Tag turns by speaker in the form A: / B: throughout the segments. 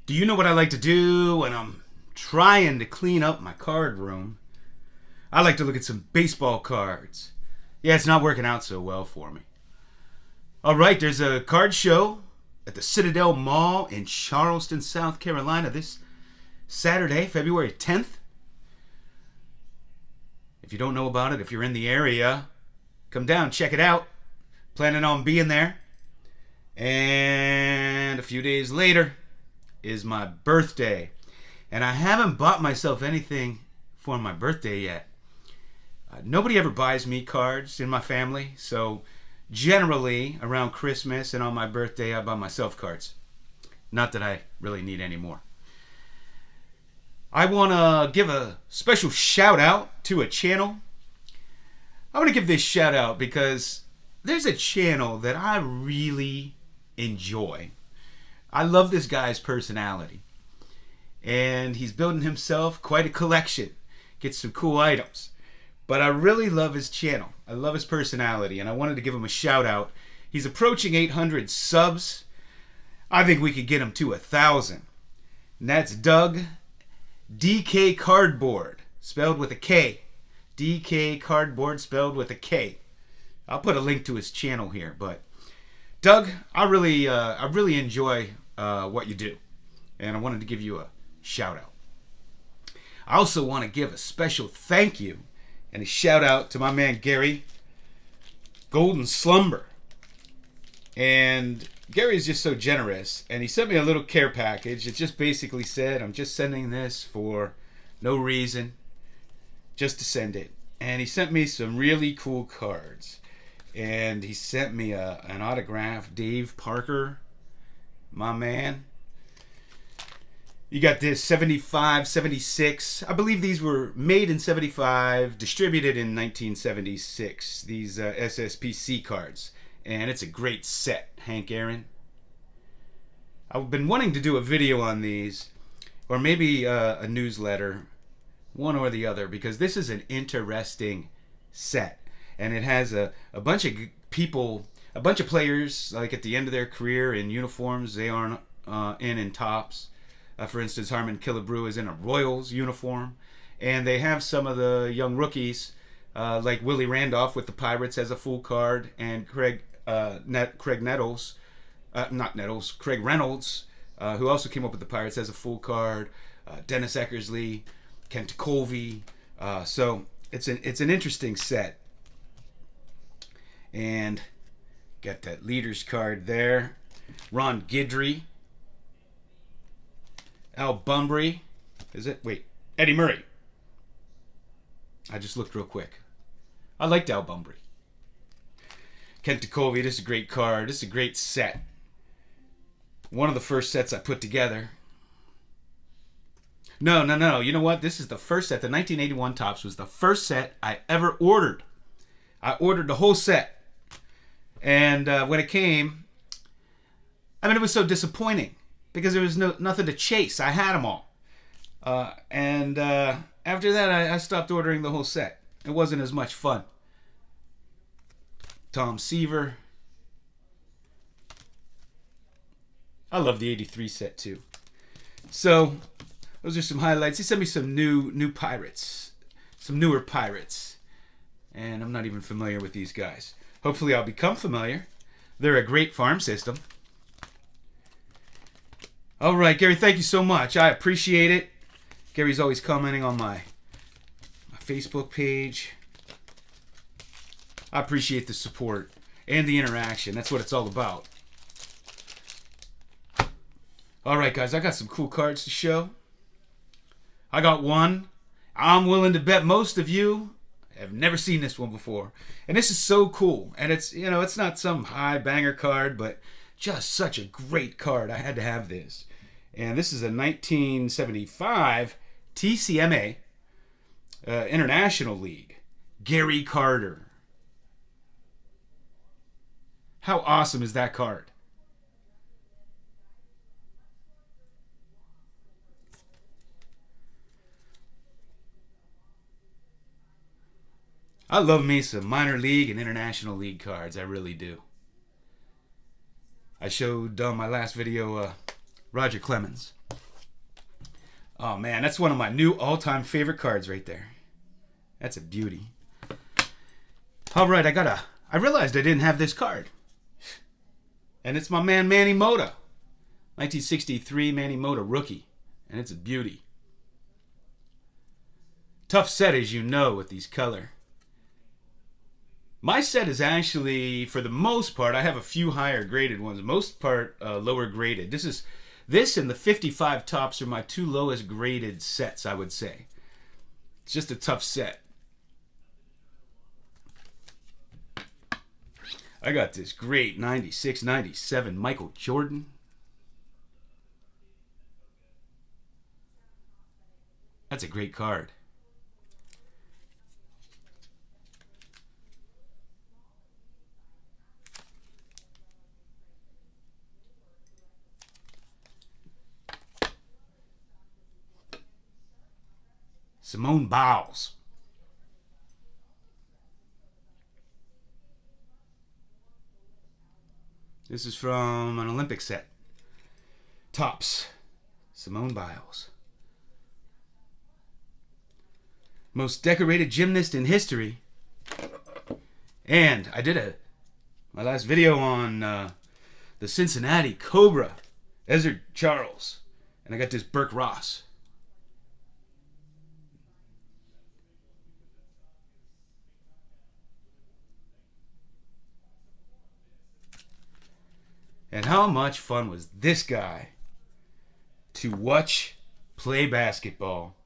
A: Do you know what I like to do when I'm trying to clean up my card room? I like to look at some baseball cards. Yeah, it's not working out so well for me. Alright, there's a card show at the Citadel Mall in Charleston, South Carolina this Saturday, February 10th. If you don't know about it, if you're in the area, come down, check it out. Planning on being there. And a few days later is my birthday. And I haven't bought myself anything for my birthday yet. Nobody ever buys me cards in my family, so generally around Christmas and on my birthday I buy myself cards. Not that I really need any more. I want to give a special shout out to a channel. I want to give this shout out because there's a channel that I really enjoy. I love this guy's personality. And he's building himself quite a collection. Gets some cool items. But I really love his channel. I love his personality, and I wanted to give him a shout out. He's approaching 800 subs. I think we could get him to 1,000. And that's Doug DK Kardboard, spelled with a K. DK Kardboard, spelled with a K. I'll put a link to his channel here. But Doug, I really enjoy what you do, and I wanted to give you a shout out. I also want to give a special thank you and a shout out to my man Gary, Golden Slumber. And Gary's just so generous, and he sent me a little care package. It just basically said, I'm just sending this for no reason, just to send it. And he sent me some really cool cards. And he sent me an autograph, Dave Parker, my man. You got this 75, 76. I believe these were made in 75, distributed in 1976. These SSPC cards. And it's a great set, Hank Aaron. I've been wanting to do a video on these, or maybe a newsletter, one or the other, because this is an interesting set. And it has a bunch of people, a bunch of players, like at the end of their career in uniforms they aren't in tops. For instance, Harmon Killebrew is in a Royals uniform. And they have some of the young rookies, like Willie Randolph with the Pirates as a full card, and Craig Reynolds, who also came up with the Pirates as a full card, Dennis Eckersley, Kent Colvey. So it's an interesting set. And got that leaders card there. Ron Guidry. Al Bumbry. Is it? Wait. Eddie Murray. I just looked real quick. I liked Al Bumbry. Kent Colvey. This is a great card. This is a great set. One of the first sets I put together. No. You know what? This is the first set. The 1981 Topps was the first set I ever ordered. I ordered the whole set. And when it came, it was so disappointing because there was nothing to chase. I had them all. And after that, I stopped ordering the whole set. It wasn't as much fun. Tom Seaver. I love the 83 set too. So those are some highlights. He sent me some new Pirates. Some newer Pirates. And I'm not even familiar with these guys. Hopefully I'll become familiar. They're a great farm system. All right, Gary, thank you so much. I appreciate it. Gary's always commenting on my Facebook page. I appreciate the support and the interaction. That's what it's all about. All right, guys, I got some cool cards to show. I got one. I'm willing to bet most of you have never seen this one before. And this is so cool. And it's not some high banger card, but just such a great card. I had to have this. And this is a 1975 TCMA International League. Gary Carter. How awesome is that card? I love me some minor league and international league cards. I really do. I showed on my last video Roger Clemens. Oh man, that's one of my new all-time favorite cards right there. That's a beauty. All right, I realized I didn't have this card. And it's my man Manny Mota. 1963 Manny Mota rookie. And it's a beauty. Tough set, as you know, with these color. My set is actually, for the most part, I have a few higher graded ones. Most part, lower graded. This and the 55 tops are my two lowest graded sets, I would say. It's just a tough set. I got this great 96, 97 Michael Jordan. That's a great card. Simone Biles. This is from an Olympic set. Tops. Simone Biles. Most decorated gymnast in history. And I did my last video on the Cincinnati Cobra. Ezra Charles. And I got this Burke Ross. And how much fun was this guy to watch play basketball?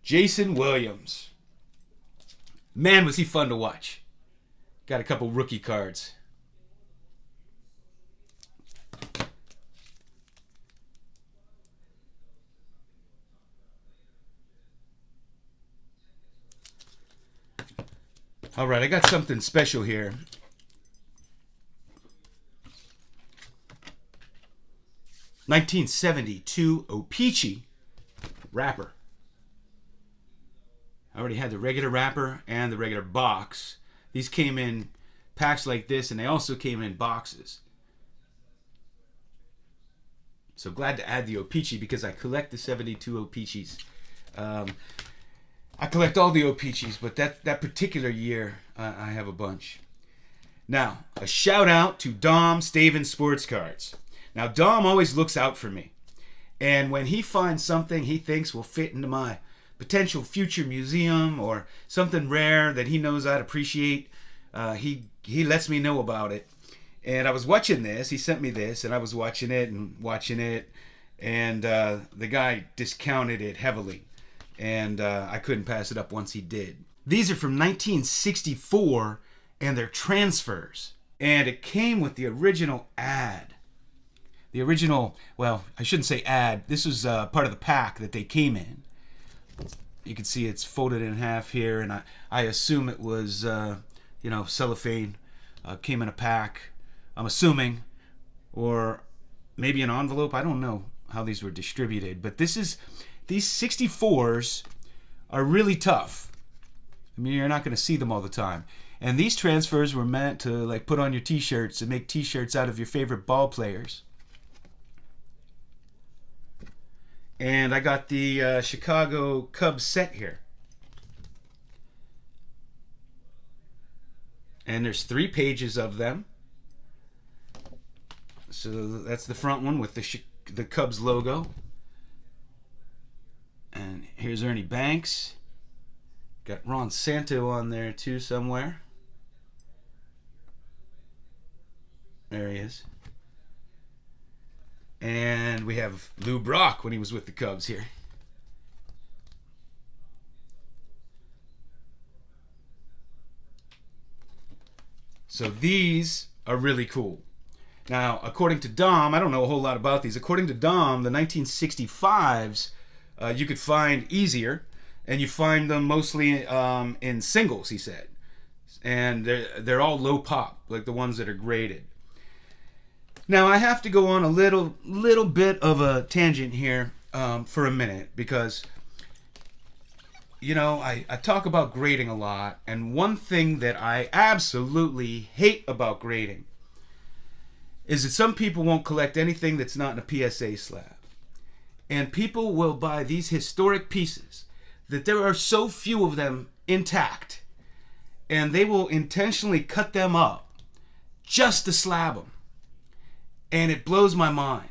A: Jason Williams. Man, was he fun to watch. Got a couple rookie cards. All right, I got something special here. $1972 O-Pee-Chee wrapper. I already had the regular wrapper and the regular box. These came in packs like this, and they also came in boxes. So glad to add the O-Pee-Chee because I collect the 72 O-Pee-Chees. I collect all the O-Pee-Chees, but that particular year, I have a bunch. Now, a shout out to Dom Staven Sports Cards. Now, Dom always looks out for me. And when he finds something he thinks will fit into my potential future museum or something rare that he knows I'd appreciate, he lets me know about it. And I was watching this. He sent me this, and I was watching it, and the guy discounted it heavily. And I couldn't pass it up once he did. These are from 1964, and they're transfers. And it came with the original ad. The original, well, I shouldn't say ad. This was part of the pack that they came in. You can see it's folded in half here, and I assume it was, cellophane. Came in a pack, I'm assuming, or maybe an envelope. I don't know how these were distributed, but these 64s are really tough. I mean, you're not going to see them all the time. And these transfers were meant to like put on your t-shirts and make t-shirts out of your favorite ball players. And I got the Chicago Cubs set here. And there's 3 pages of them. So that's the front one with the Cubs logo. And here's Ernie Banks. Got Ron Santo on there too somewhere. There he is. And we have Lou Brock when he was with the Cubs here. So these are really cool. Now, according to Dom, I don't know a whole lot about these. According to Dom, the 1965s you could find easier, and you find them mostly in singles, he said. And they're all low pop, like the ones that are graded. Now, I have to go on a little bit of a tangent here for a minute because, I talk about grading a lot, and one thing that I absolutely hate about grading is that some people won't collect anything that's not in a PSA slab. And people will buy these historic pieces that there are so few of them intact, and they will intentionally cut them up just to slab them. And it blows my mind.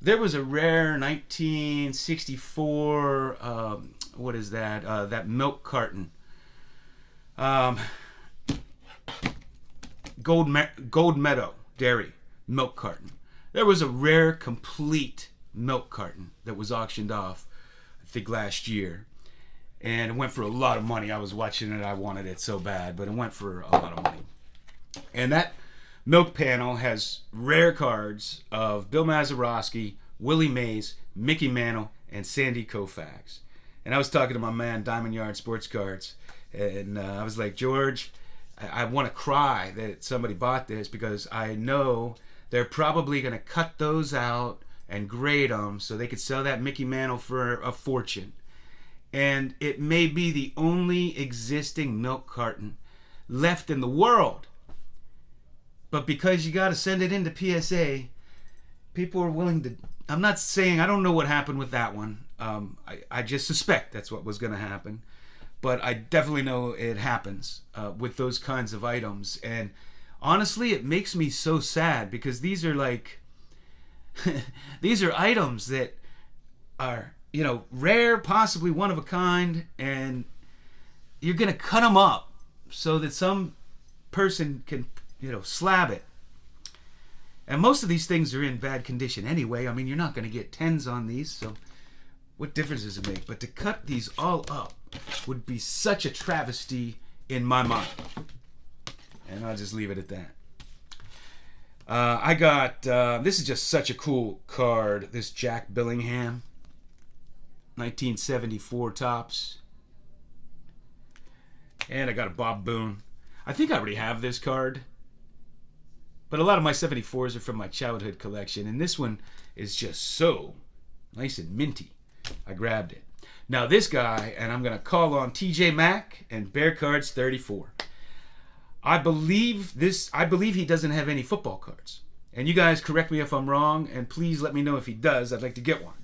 A: There was a rare 1964, what is that? That milk carton. Gold Meadow Dairy milk carton. There was a rare, complete milk carton that was auctioned off, I think last year. And it went for a lot of money. I was watching it. I wanted it so bad, but it went for a lot of money. And that milk panel has rare cards of Bill Mazeroski, Willie Mays, Mickey Mantle, and Sandy Koufax. And I was talking to my man, Diamond Yard Sports Cards, and I was like, George, I want to cry that somebody bought this, because I know they're probably going to cut those out and grade them so they could sell that Mickey Mantle for a fortune. And it may be the only existing milk carton left in the world. But because you got to send it into PSA, people are willing to... I'm not saying... I don't know what happened with that one. I just suspect that's what was going to happen. But I definitely know it happens with those kinds of items. And honestly, it makes me so sad, because these are like... these are items that are, you know, rare, possibly one of a kind, and you're going to cut them up so that some person can, you know, slab it. And most of these things are in bad condition anyway. I mean, you're not going to get tens on these, so what difference does it make? But to cut these all up would be such a travesty in my mind. And I'll just leave it at that. I got, this is just such a cool card, this Jack Billingham, 1974 tops. And I got a Bob Boone. I think I already have this card, but a lot of my 74s are from my childhood collection, and this one is just so nice and minty. I grabbed it. Now this guy, and I'm going to call on TJ Maxx and Bear Cards 34. I believe he doesn't have any football cards. And you guys correct me if I'm wrong, and please let me know if he does. I'd like to get one.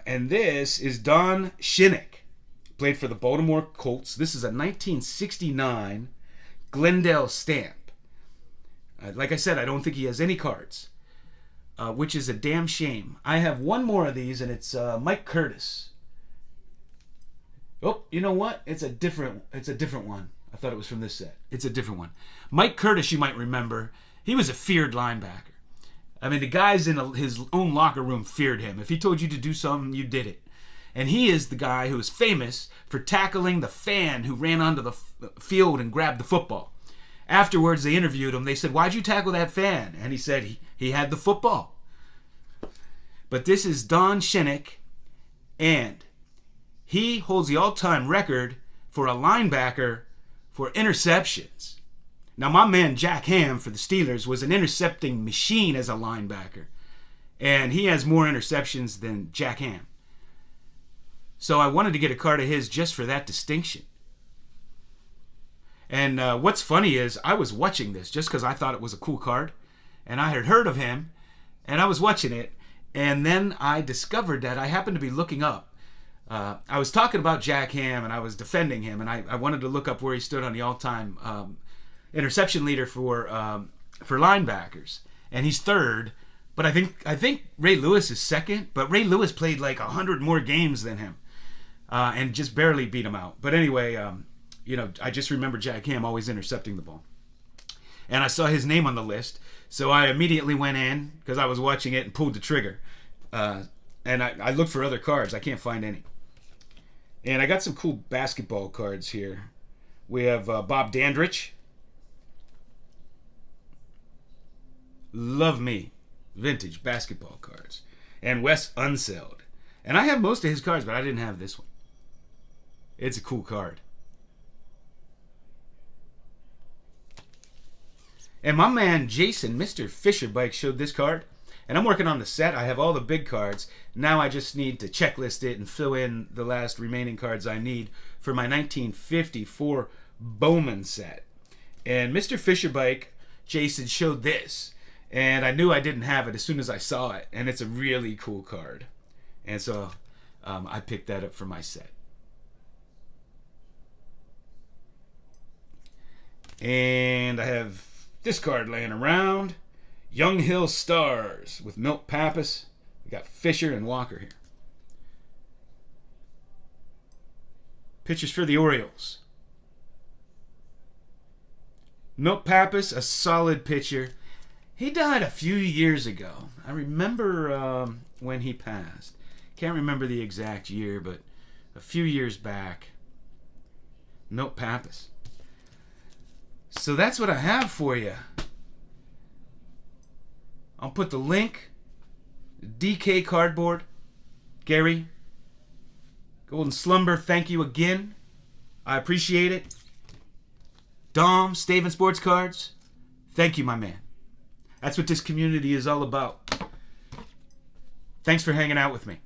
A: And this is Don Shinnick. Played for the Baltimore Colts. This is a 1969 Glendale stamp. Like I said, I don't think he has any cards, which is a damn shame. I have one more of these, and it's Mike Curtis. Oh, you know what? It's a different one. I thought it was from this set. It's a different one. Mike Curtis, you might remember, he was a feared linebacker. I mean, the guys in his own locker room feared him. If he told you to do something, you did it. And he is the guy who is famous for tackling the fan who ran onto the field and grabbed the football. Afterwards, they interviewed him. They said, "Why'd you tackle that fan?" And he said he had the football. But this is Don Shinnick, and he holds the all-time record for a linebacker for interceptions. Now, my man Jack Ham for the Steelers was an intercepting machine as a linebacker, and he has more interceptions than Jack Ham. So I wanted to get a card of his just for that distinction. And what's funny is I was watching this just because I thought it was a cool card, and I had heard of him, and I was watching it, and then I discovered that I happened to be looking up. I was talking about Jack Ham, and I was defending him, and I wanted to look up where he stood on the all-time interception leader for linebackers, and he's third. But I think Ray Lewis is second. But Ray Lewis played like 100 more games than him, and just barely beat him out. But anyway, I just remember Jack Ham always intercepting the ball, and I saw his name on the list, so I immediately went in because I was watching it and pulled the trigger. And I looked for other cards. I can't find any. And I got some cool basketball cards here. We have Bob Dandridge. Love me. Vintage basketball cards. And Wes Unseld. And I have most of his cards, but I didn't have this one. It's a cool card. And my man Jason, Mr. Fisher Bike, showed this card. And I'm working on the set. I have all the big cards. Now I just need to checklist it and fill in the last remaining cards I need for my 1954 Bowman set. And Mr. Fisher Bike, Jason, showed this. And I knew I didn't have it as soon as I saw it. And it's a really cool card. And so I picked that up for my set. And I have this card laying around. Young Hill Stars with Milt Pappas. We got Fisher and Walker here. Pitchers for the Orioles. Milt Pappas, a solid pitcher. He died a few years ago. I remember when he passed. Can't remember the exact year, but a few years back. Milt Pappas. So that's what I have for you. I'll put the link. DK Cardboard. Gary. Golden Slumber, thank you again. I appreciate it. Dom, Staven Sports Cards. Thank you, my man. That's what this community is all about. Thanks for hanging out with me.